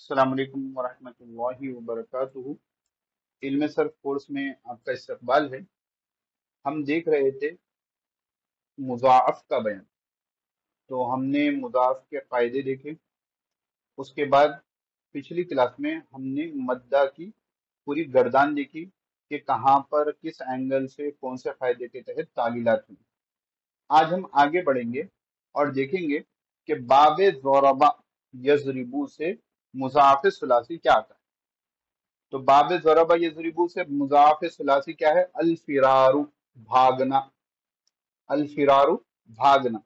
अस्सलाम वालेकुम वरहमतुल्लाहि वबरकातुहू। इल्म सर्फ कोर्स में आपका इस्तकबाल है। हम देख रहे थे मुज़ाअफ़ का बयान। तो हमने मुज़ाअफ़ के कायदे देखे। उसके बाद पिछली क्लास में हमने मद्दा की पूरी गर्दान देखी कि कहाँ पर किस एंगल से कौन से कायदे के तहत तालीलात हुई। आज हम आगे बढ़ेंगे और देखेंगे कि बाबे ज़ोरबा यज़रिबू से मुज़ाअफ़ सुलासी क्या आता है। तो बाब ज़रबा यज़रिबू से मुज़ाअफ़ सुलासी क्या है? अल फिरारु, भागना। अल फिरारु, भागना।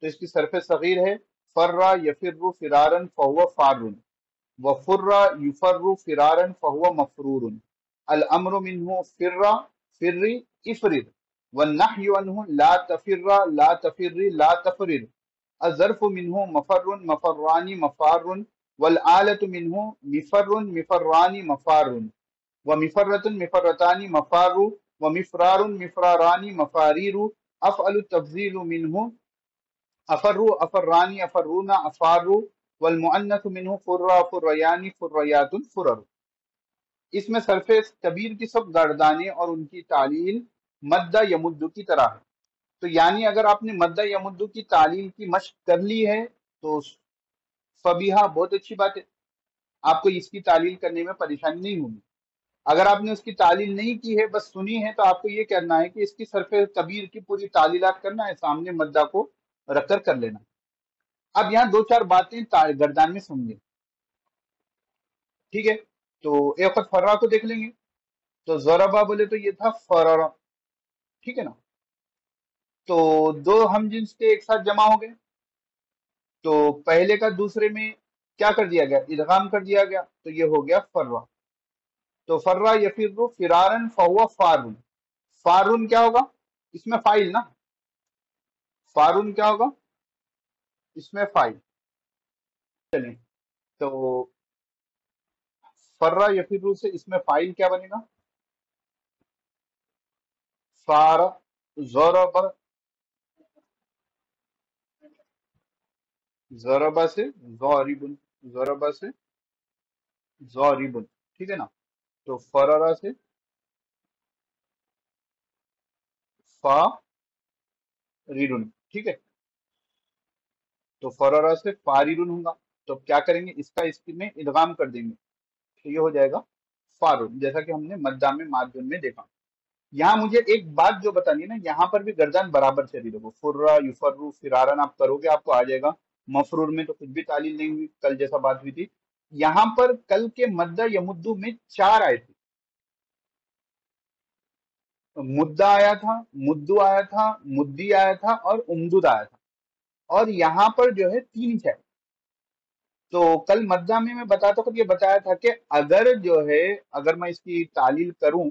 तो इसकी सरफ सगीर है फर्रा यफिर्रु फिरारन फहुवा फारुन व फुर्रा युफर्रु फिरारन फहुवा मफरूरुन। अल अम्रु मिन्हु फिर्रा फिर्री इफरिर व नहयु अन्हु ला तफिर्रा ला तफिर्री ला तफरिर। अज़र्फु मिन्हु मफर्रुन मफर्रानी मफारुन वल आलतु मिन्हु मिफर्रुन मिफर्रानी मफारुन व मिफर्रतुन मिफर्रतानी मफारु व मिफरारुन मिफरारानी मफारीरु। अफ़अलु तफ़ज़ीलु मिन्हु अफर्रु अफर्रानी अफर्रूना अफारु वल मुअन्नसु मिन्हु फुर्रा फुर्रयानी फुर्रयातुन फुररु। इसमें सरफे कबीर की सब गर्दानें और उनकी तालील मद्दा यमुद्दु की तरह है। तो यानी अगर आपने मद्दा यमुद्दु की तालील की मशक कर ली है तो फबीहा, बहुत अच्छी बात है, आपको इसकी तालील करने में परेशानी नहीं होगी। अगर आपने उसकी तालील नहीं की है, बस सुनी है, तो आपको ये करना है कि इसकी सरफे कबीर की पूरी तालीलात करना है, सामने मद्दा को रखकर कर लेना। अब यहाँ दो चार बातें गर्दान में समझें, ठीक है। तो एक वक्त फर्रा को देख लेंगे। तो ज़रबा बोले तो ये था फररा, ठीक है ना। तो दो हम जिन्स के एक साथ जमा हो गए, तो पहले का दूसरे में क्या कर दिया गया? इदगाम कर दिया गया, तो ये हो गया फर्रा। तो फर्रा यफिर्रु फिरारन फहुवा फारुन। फारुन क्या होगा? इसमें फाइल ना, फारुन क्या होगा? इसमें फाइल। चलें, तो फर्रा यफिर्रु से इसमें फाइल क्या बनेगा? फारा। ज़रबा, ज़रबा से ज़ारिबुन, ज़रबा से ज़ारिबुन, ठीक है ना। तो फररा से फारिरुन, ठीक है। तो फररा से फारिरुन होगा। तो अब क्या करेंगे? इसका इसमें इदगाम कर देंगे, तो ये हो जाएगा फारुन, जैसा कि हमने मद्दा में मादुन में देखा। यहाँ मुझे एक बात जो बतानी है ना, यहाँ पर भी गर्दन बराबर चली। देखो फुर्रा युफर्रु फिरारन आप करोगे आपको आ जाएगा। मफरूर में तो कुछ भी तालील नहीं हुई, कल जैसा बात हुई थी। यहाँ पर कल के मद्दा यमुद्दु में चार आए थे। मुद्दा आया था, मुद्दू आया था, मुद्दी आया था और उमदुद आया था। और यहाँ पर जो है तीन है। तो कल मद्दा में मैं बताता हूँ, ये बताया था कि अगर जो है, अगर मैं इसकी तालील करूं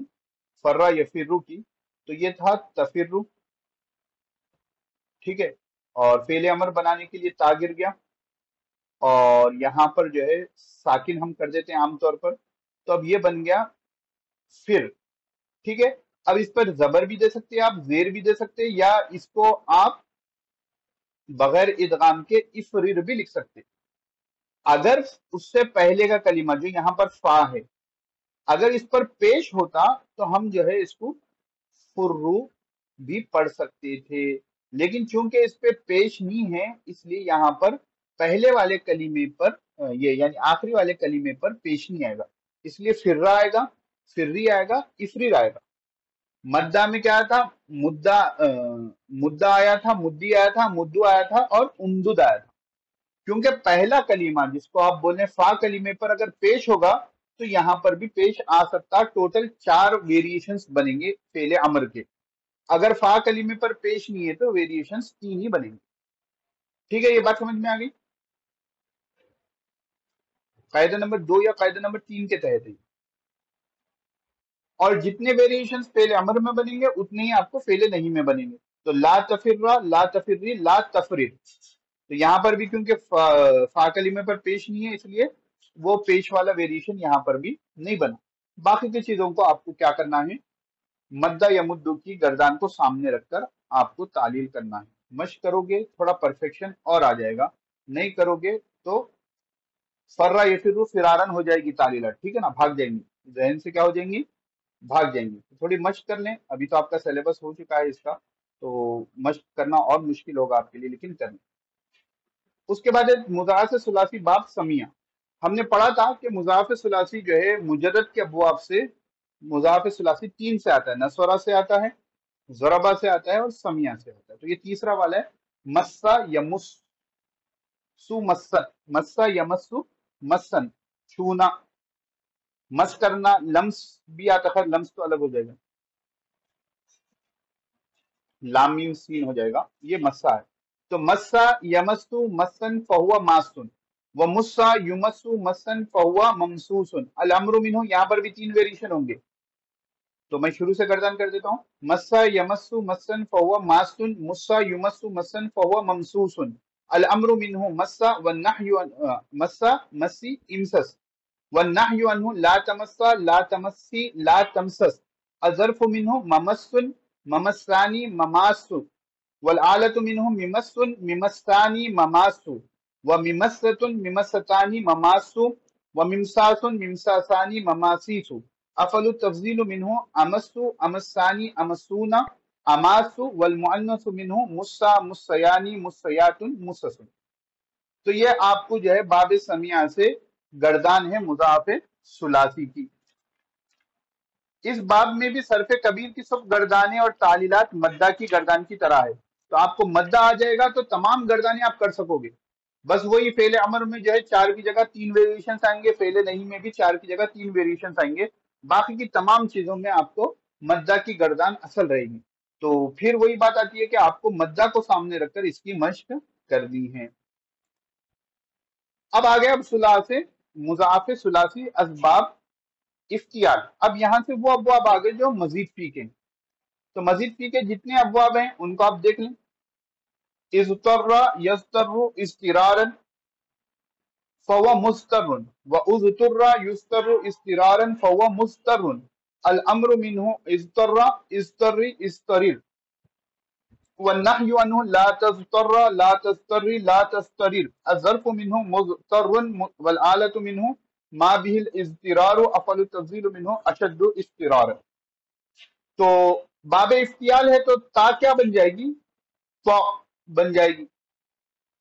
फर्रा यफिर्रु की, तो ये था तफिर्रु, ठीक है। और फेले अमर बनाने के लिए ता गिर गया, और यहाँ पर जो है साकिन हम कर देते हैं आमतौर पर, तो अब ये बन गया फिर, ठीक है। अब इस पर जबर भी दे सकते हैं आप, जेर भी दे सकते हैं, या इसको आप बगैर इदगाम के इफरिर भी लिख सकते हैं। अगर उससे पहले का कलीमा जो यहाँ पर फा है, अगर इस पर पेश होता तो हम जो है इसको फुर्रू भी पढ़ सकते थे, लेकिन चूंकि इस पे पेश नहीं है, इसलिए यहाँ पर पहले वाले कलीमे पर ये यानी आखिरी वाले कलीमे पर पेश नहीं आएगा, इसलिए फिर्रा आएगा, फिर्री आएगा, इफरिर आएगा। मद्दा में क्या आया था? मुद्दा आया था, मुद्दी आया था, मुद्दू आया था और उमदुद आया था। क्योंकि पहला कलीमा जिसको आप बोले फा कलीमे पर अगर पेश होगा, तो यहां पर भी पेश आ सकता। टोटल चार वेरिएशंस बनेंगे फेले अमर के। अगर फा कलीमे पर पेश नहीं है तो वेरिएशंस तीन ही बनेंगे, ठीक है। ये बात समझ में आ गई? कायदा नंबर 2 या कायदा नंबर 3 के तहत है। और जितने वेरिएशंस फेले अमर में बनेंगे उतने ही आपको फेले नहीं में बनेंगे। तो ला तफिर्रा, ला तफिर्री, ला तफरिर। तो यहाँ पर भी क्योंकि फा कलीमे पर पेश नहीं है, इसलिए वो पेश वाला वेरिएशन यहाँ पर भी नहीं बना। बाकी की चीजों को आपको क्या करना है? मद्दा यमुद्दु की गर्दान को सामने रखकर आपको तालील करना है। मश्क करोगे थोड़ा परफेक्शन और आ जाएगा, नहीं करोगे तो फर्रा यफिरु फिरारन हो जाएगी तालीला, ठीक है ना, भाग जाएंगी, जहन से क्या हो जाएंगी, भाग जाएंगी। तो थोड़ी मश्क कर लें, अभी तो आपका सिलेबस हो चुका है इसका, तो मश्क करना और मुश्किल होगा आपके लिए, लेकिन कर लें। उसके बाद मुज़ाफ़ सुलासी बाब समिया, हमने पढ़ा था कि मुज़ाफ़ सुलासी जो है मुजर्रद के अबवाब से मुज़ाफ़ सुलासी 3 से आता है, नस्वरा से आता है, ज़रबा से आता है और समिया से आता है। तो ये तीसरा वाला है मस्सा यमुस्सु मस्सन, मस्सा यमस्सु मस्सन, छूना, मस करना, लम्स भी आता है, लम्स तो अलग हो जाएगा, लाम मीम सीन हो जाएगा, ये मस्सा है। तो मस्सा यमस्सु मस्सन फहुवा मासून, व मुस्सा युमस्सु मस्सन फहुवा ममसूसन, अल अम्रु मिन्हु, यहाँ पर भी 3 वेरिएशन होंगे, तो मैं शुरू से गर्दन कर देता हूँ। मस्सा यमस्सु मस्सन फहुवा मासून, मुस्सा युमस्सु मस्सन फहुवा ममसूसन, अल अम्रु मिन्हु मस्सा व नहयु मस्सा मस्सी इमसस, व नहयु अन्हु ला तमस्सा ला तमस्सी ला तमसस, अज़र्फु मिन्हु ममस्सुन ममस्सानी ममासु, वल आलतु मिन्हु मिमस्सुन मिमस्सानी ममासु, व मिमस्सतुन मिमस्सतानी ममासु, व मिमसासुन मिमसासानी ममासीसु, अफलु तफजीलु मिन्हु अमस्सु अमस्सानी अमसूना अमासु, वल मुअन्नसु मिन्हु मुस्सा मुस्सयानी मुस्सयातुन मुस्ससुन। तो ये आपको जो है बाब समिया से गर्दान है मुज़ाफ़ सुलासी की। इस बाब में भी सरफे कबीर की सब गर्दाने और तालीलात मद्दा की गर्दान की तरह है, तो आपको मद्दा आ जाएगा तो तमाम गर्दाने आप कर सकोगे। बस वही फेले अमर में जो है 4 की जगह 3 वेरिएशन आएंगे, फेले नहीं में भी 4 की जगह 3 वेरिएशन आएंगे, बाकी की तमाम चीजों में आपको मद्दा की गर्दान असल रहेगी। तो फिर वही बात आती है कि आपको मद्दा को सामने रखकर इसकी मश्क करनी है। अब आ गया अब सुलासे मुज़ाफ़ सुलासी असबाब इफ्तियार। अब यहां से वो अबवाब आ गए जो मजीद फी के, तो मजीद फी के जितने अबवाब हैं उनको आप देख लें। इज़तर्रा यज़तर्रु इज़तिरारन फहुवा मुज़तर्रुन, व उज़तुर्रा युज़तर्रु इज़तिरारन फहुवा मुज़तर्रुन, अल अम्रु मिन्हु इज़तर्रा इज़तर्री इज़तरिर, वन्नहयु अन्हु ला तज़तर्रा ला तज़तर्री ला तज़तरिर, अज़्ज़र्फु मिन्हु मुज़तर्रुन वल आलतु मिन्हु मा बिहिल इज़तिरारु, अफलु तफ़ज़ीलु मिन्हु अशद्दु इज़तिरारन। तो बाब इफ्तियाल है तो ता क्या बन जाएगी, तो बन जाएगी,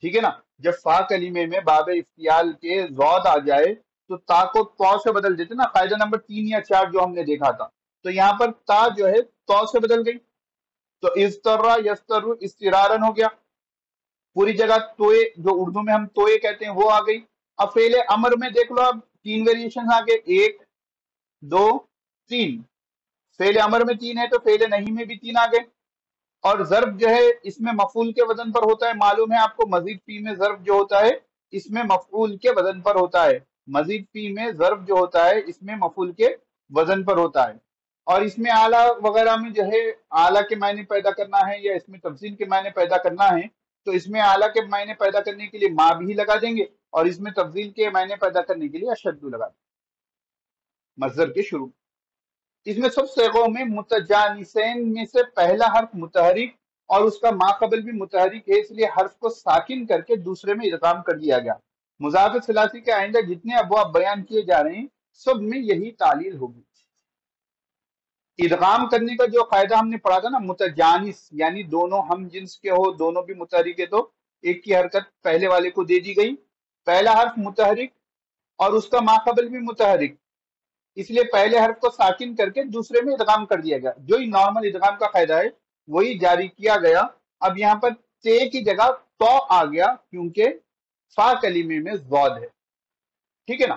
ठीक है ना। जब फा कलीमे में बाब इफ्तियाल के ज़ौद आ जाए तो ता को तौ से बदल देते ना, कायदा नंबर 3 या 4 जो हमने देखा था, तो यहाँ पर ता जो है तौ से बदल गई, तो इज़तर्रा यज़तर्रु इज़तिरारन हो गया, पूरी जगह तोए, जो उर्दू में हम तोए कहते हैं, वो आ गई। अब फेले अमर में देख लो, अब 3 वेरिएशन आ गए, 1 2 3, फेले अमर में 3 है तो फेले नहीं में भी 3 आ गए। और ज़र्ब जो है इसमें मफूल के वजन पर होता है, मालूम है आपको, मजीद फी में ज़र्ब जो होता है इसमें मफूल के वजन पर होता है, मजीद फी में ज़र्ब जो होता है इसमें मफूल के वजन पर होता है। और इसमें आला वगैरह में जो है आला के मायने पैदा करना है या इसमें तफसील के मायने पैदा करना है, तो इसमें आला के मायने पैदा करने के लिए मा भी लगा देंगे, और इसमें तफसील के मायने पैदा करने के लिए अशद्दु लगा देंगे मज़दर के शुरू। इसमें सब सेगों में मुतजानिसैन में से पहला हर्फ मुतहरिक और उसका माकबल भी मुतहरिक है, इसलिए हर्फ को साकिन करके दूसरे में इदगाम कर दिया गया। मुज़ाफ़ सलासी के आइंदा जितने अबवाब बयान किए जा रहे हैं सब में यही तालील होगी। इदगाम करने का जो कायदा हमने पढ़ा था ना, मुतजानिस यानी दोनों हम जिन्स के हो, दोनों भी मुतहरिक है, तो एक की हरकत पहले वाले को दे दी गई, पहला हर्फ मुतहरिक और उसका माकबल भी मुतहरिक, इसलिए पहले हर्फ को साकिन करके दूसरे में इदगाम कर दिया गया। जो ही नॉर्मल इदगाम का कायदा है वही जारी किया गया। अब यहाँ पर ते की जगह तो आ गया क्योंकि फा कलीमे में ज़ौद है, ठीक है ना।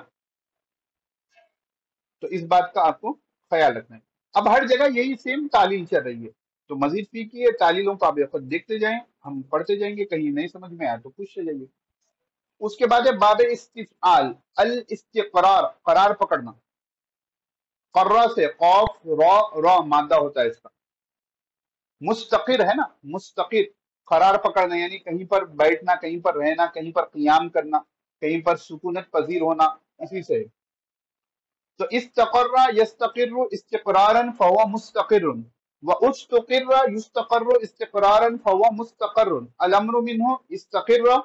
तो इस बात का आपको ख्याल रखना है। अब हर जगह यही सेम तालील चल रही है, तो मजीद फी की तालीलों को आप खुद देखते जाएं, हम पढ़ते जाएंगे, कहीं नहीं समझ में आया तो पूछते जाइए। उसके बाद है बाब इस्तिफ़आल, अल इस्तिक़रार, करार पकड़ना, कर्रा से कौफ रॉ मादा होता है इसका, मुस्तकिर है ना, मुस्तकिर करार पकड़ना यानी कहीं पर बैठना, कहीं पर रहना, कहीं पर क़ियाम करना, कहीं पर सुकूनत पजीर होना, इसी से। तो इस्तक़र्रा यस्तक़िर्रु इस्तिक़रारन फहुवा मुस्तक़िर्रुन, व उस्तक़िर्रा युस्तक़र्रु इस्तिक़रारन फहुवा मुस्तक़र्रुन, अल अम्रु मिन्हु इस्तक़िर्रा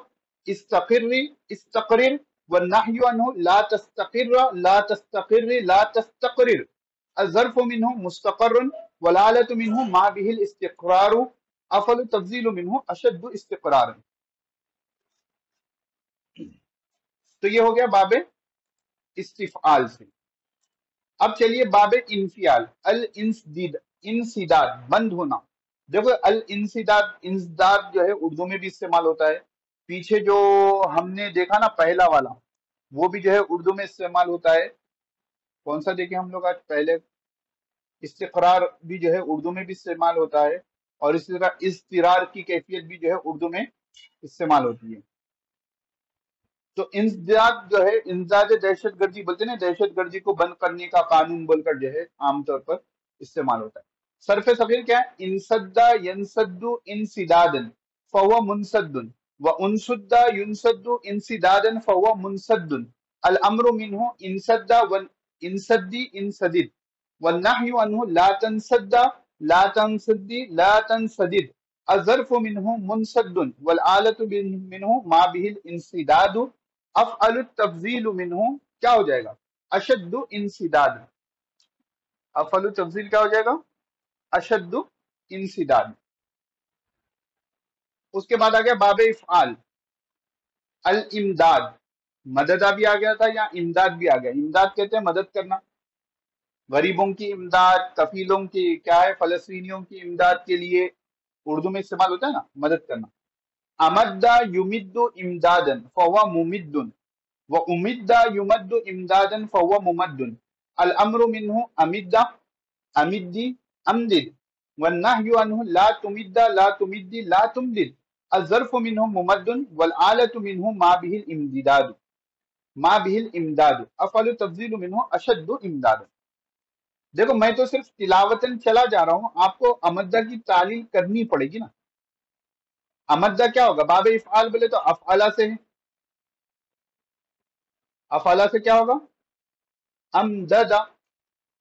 इस्तक़िर्री इस्तक़रिर, والنهي عنه لا تستقر لا تستقر لا تستقرر الظرف منه مستقر والآلة منه ما به الاستقرار افل تفضیل منه اشد استقرار. تو یہ ہو گیا باب استفعال سے. اب چلیے باب انفعال. انسداد بند ہونا. دیکھو انسداد جو ہے اردو میں بھی استعمال ہوتا ہے. پیچھے جو ہم نے دیکھا نا پہلا والا وہ بھی جو ہے اردو میں استعمال ہوتا ہے. کون سا دیکھیں ہم لوگ آج پہلے؟ استقرار بھی جو ہے اردو میں بھی استعمال ہوتا ہے اور اسی طرح اضطرار کی کیفیت بھی جو ہے اردو میں استعمال ہوتی ہے. تو انسداد جو ہے انسداد دہشت گردی بولتے ہیں نا، دہشت گردی کو بند کرنے کا قانون بول کر جو ہے عام طور پر استعمال ہوتا ہے. صرف صغیر کیا ہے؟ انسد ینسد انسدادا فهو منسد وانسد ينسد انسدادا فهو منسد الامر منه انسد وانسد انسدد والنهي عنه لا تنسد لا تنسد لا تنسدد الظرف منه منسد والآلة منه ما به الانسداد افعل التفضیل منه کیا ہو جائے گا؟ اشد انسداد. افعل التفضیل کیا ہو جائے گا؟ اشد انسداد. اس کے بعد آ گیا باب افعال. الامداد مدد بھی آ گیا تھا یا امداد بھی آ گیا. امداد کہتے ہیں مدد کرنا، غریبوں کی امداد، کفیلوں کی کیا ہے فلسطینیوں کی امداد کے لیے اردو میں استعمال ہوتا ہے نا مدد کرنا. امد یمد امدادا فهو ممد وامد یمد امدادا فهو ممد الامر منه امد امدی امدد والنهي عنه لا تمد لا تمد لا تمدد الظرف منه ممد والآلة منه ما به الامداد ما به الامداد افعل تفضیل منه اشد امداد. دیکھو میں تو صرف تلاوتن چلا جا رہا ہوں، آپ کو امدہ کی تعلیل کرنی پڑے گی نا. امدہ کیا ہوگا؟ باب افعال بولے تو افعالہ سے ہے. افعالہ سے کیا ہوگا؟ امددہ.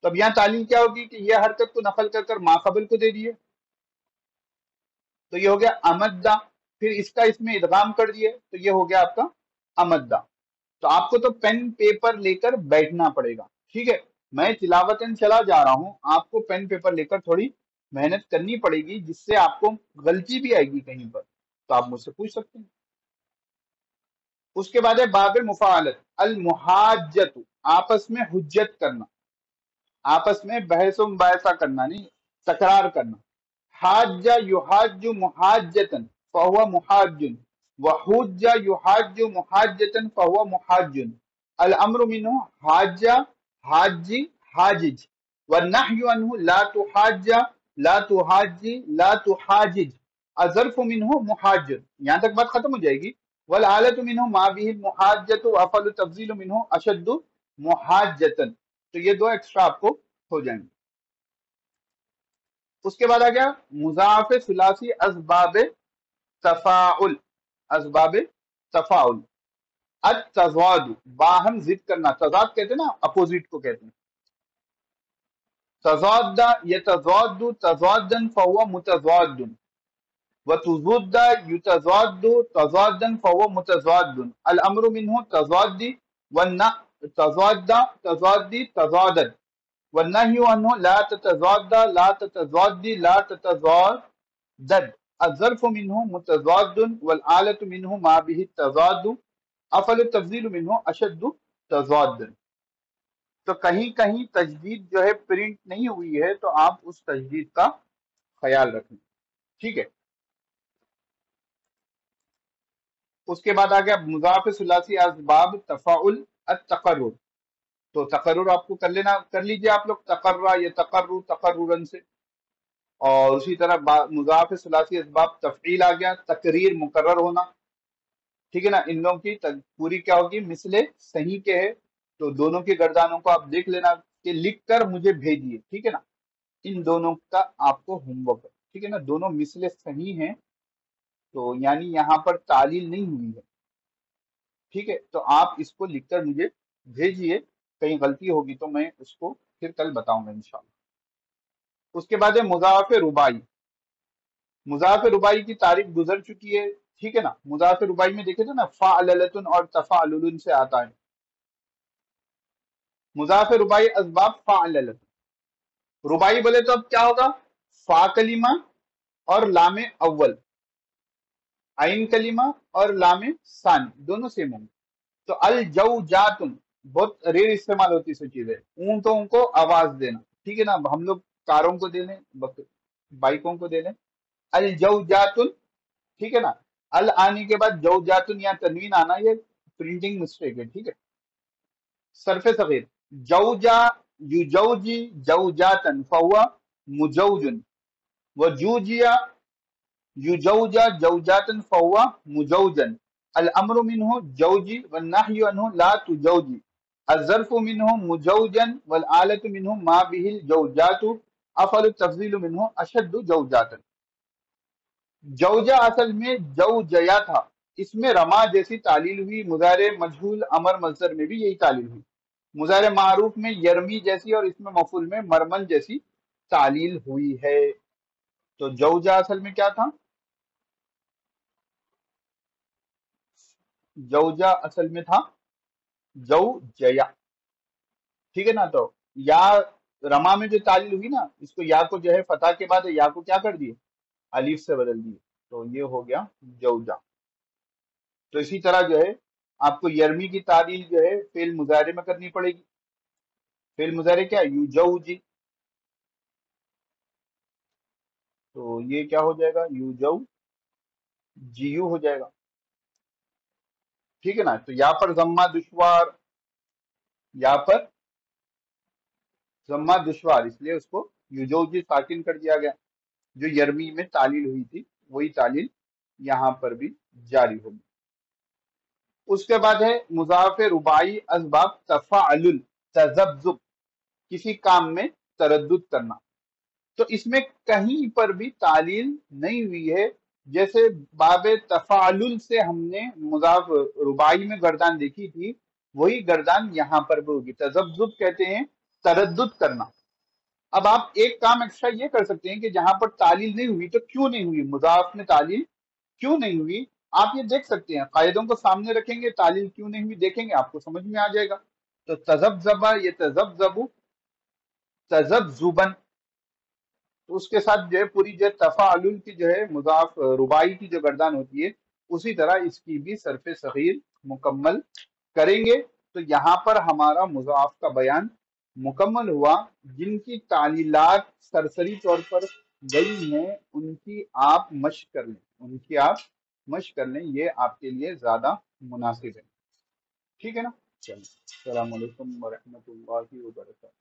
تو اب یہاں تعلیل کیا ہوگی کہ یہ حرکت کو نقل کر کر ماقبل کو دے دیے تو یہ ہو گیا امدہ. پھر اس کا اس میں ادغام کر دیے تو یہ ہو گیا آپ کا امدہ. تو آپ کو تو پین پیپر لے کر بیٹھنا پڑے گا. ٹھیک ہے، میں تلاوتن چلا جا رہا ہوں، آپ کو پین پیپر لے کر تھوڑی محنت کرنی پڑے گی، جس سے آپ کو غلطی بھی آئے گی کہیں پر تو آپ مجھ سے پوچھ سکتے ہیں. اس کے بعد ہے باب مفاعلت. المحاجت آپس میں حجت کرنا، آپس میں بحث و مباحثہ کرنا، نہیں تکرار کرنا. حاج یحاج محاجتا فهو محاج وحج یحاج محاجتا فهو محاج الامر منه حاج حاجی حاجج والنهي عنه لا تحاج لا تحاجی لا تحاجج الظرف منه محاج. یہاں تک بات ختم ہو جائے گی. والآلة منه ما به المحاجة وافعل التفضیل منه اشد محاجتا. تو یہ دو ایکسٹرا آپ کو ہو جائیں گے. اس کے بعد آ گیا مضاعف ثلاثی اسباب تفاعل. اسباب تفاعل. التضاد باہم ضد کرنا. تضاد کہتے ہیں نا اپوزٹ کو کہتے ہیں. تضاد یتضاد تضادا فهو متضاد وتضاد یتضاد تضادا فهو متضاد الامر منه تضادی تضاد تضادی تضادد والنهي عنه لا تتضاد لا تتضاد لا تتضادد الظرف منه متضاد والآلة منه ما به التضاد افعل التفضیل منه اشد تضاد. تو کہیں کہیں تجدید جو ہے پرنٹ نہیں ہوئی ہے تو آپ اس تجدید کا خیال رکھیں. ٹھیک ہے. اس کے بعد آ گیا مضاعف ثلاثی اسباب تفاعل التقرر. تو تقرر آپ کو کر لیجئے آپ لوگ تقرر یا تقررن سے. اور اسی طرح مضاعف ثلاثی اسباب تفعیل آ گیا، تقریر مقرر ہونا. ٹھیک ہے نا. ان لوگوں کی پوری کیا ہوگی؟ مثل صحیح کے ہے تو دونوں کے گردانوں کو آپ دیکھ لینا کہ لکھ کر مجھے بھیجیے. ٹھیک ہے نا. ان دونوں کا آپ کو ہوم ورک ہے. ٹھیک ہے نا. دونوں مثل صحیح ہیں تو یعنی یہاں پر تعلیل نہیں ہوئی ہے. ٹھیک ہے. تو آپ اس کو لکھ کر مجھے بھیجیے، کہیں غلطی ہوگی تو میں اس کو پھر کل بتاؤں گا انشاءاللہ. اس کے بعد ہے مضاعف رباعی. مضاعف رباعی کی تعریف گزر چکی ہے. ठीक है ना। मुजाफ रुबाई में देखे थे ना, फ़अललतुन और तफ़अलुन से आता है। मुजाफ रुबाई असबाब फ़अललतुन। रुबाई बोले तो अब क्या होगा, फा कलीमा और लामे अव्वल, आइन कलीमा और लामे सानी दोनों सेम होंगे। तो अल जौजातुन बहुत रेयर इस्तेमाल होती है चीज है, ऊंटों को आवाज देना, ठीक है ना। हम लोग कारों को दे लें, बाइकों को दे लें, अल जौजातुन, ठीक है ना। अल आने के बाद जौजातुन या तनवीन आना, ये प्रिंटिंग मिस्टेक है, ठीक है। सरफे सगीर, जौजा युजौजी जौजातन फहुआ मुजौजुन, व जूजिया युजौजा जौजातन फहुआ मुजौजन, अल अम्रु मिन्हु जौजी व नहयु अन्हु ला तुजौजी, अज़र्फु मिन्हु मुजौजन वल आलतु मिन्हु मा बिहिल जौजातु, अफल तफजीलु मिन्हु अशद्दु जौजातन। जौजा असल में जौजया था, इसमें रमा जैसी तालील हुई, मुजारे मजहूल अमर मजदर में भी यही तालील हुई, मुजारे मारूफ में यरमी जैसी और इसमें मफूल में मरमन जैसी तालील हुई है। तो जौजा असल में क्या था, जौजा असल में था जौजया, ठीक है ना। तो या रमा में जो तालील हुई ना, इसको या को जो है फतह के बाद या को क्या कर दिए, अलीफ से बदल दिए, तो ये हो गया जौजा। तो इसी तरह जो है आपको यरमी की तारील जो है फेल मुजारे में करनी पड़ेगी। फेल मुजारे क्या, यूजौजी, तो ये क्या हो जाएगा, यूजौ जीयू हो जाएगा, ठीक है ना। तो यहाँ पर जम्मा दुश्वार, यहाँ पर जम्मा दुश्वार, इसलिए उसको यूजौजी साकिन कर दिया गया। जो यरमी में तालील हुई थी वही तालील यहाँ पर भी जारी होगी। उसके बाद है मुजाफ रुबाई असबाब तफाअलुल तजब्जुब, किसी काम में तरद्दुद करना। तो इसमें कहीं पर भी तालील नहीं हुई है। जैसे बाब तफालुल से हमने मुजाफ रुबाई में गर्दान देखी थी, वही गर्दान यहाँ पर भी होगी। तजब्जुब कहते हैं तरद्दुद करना। अब आप एक काम एक्स्ट्रा ये कर सकते हैं कि जहां पर तालील नहीं हुई, तो क्यों नहीं हुई, मुजाफ में तालील क्यों नहीं हुई, आप ये देख सकते हैं। कायदों को सामने रखेंगे, तालील क्यों नहीं हुई देखेंगे, आपको समझ में आ जाएगा। तो तजब्जबा, ये तजब्जबु, तजब्जुबन, तो उसके साथ जो है पूरी जो तफाअलुल की जो है मुजाफ रुबाई की जो गर्दान होती है, उसी तरह इसकी भी सरफे सगीर मुकम्मल करेंगे। तो यहाँ पर हमारा मुजाफ का बयान मुकम्मल हुआ। जिनकी तालीलात सरसरी तौर पर गई हैं उनकी आप मश्क कर लें, उनकी आप मश्क कर लें, ये आपके लिए ज्यादा मुनासिब है, ठीक है ना। चलिए, अस्सलाम वालेकुम व रहमतुल्लाहि व बरकातहू।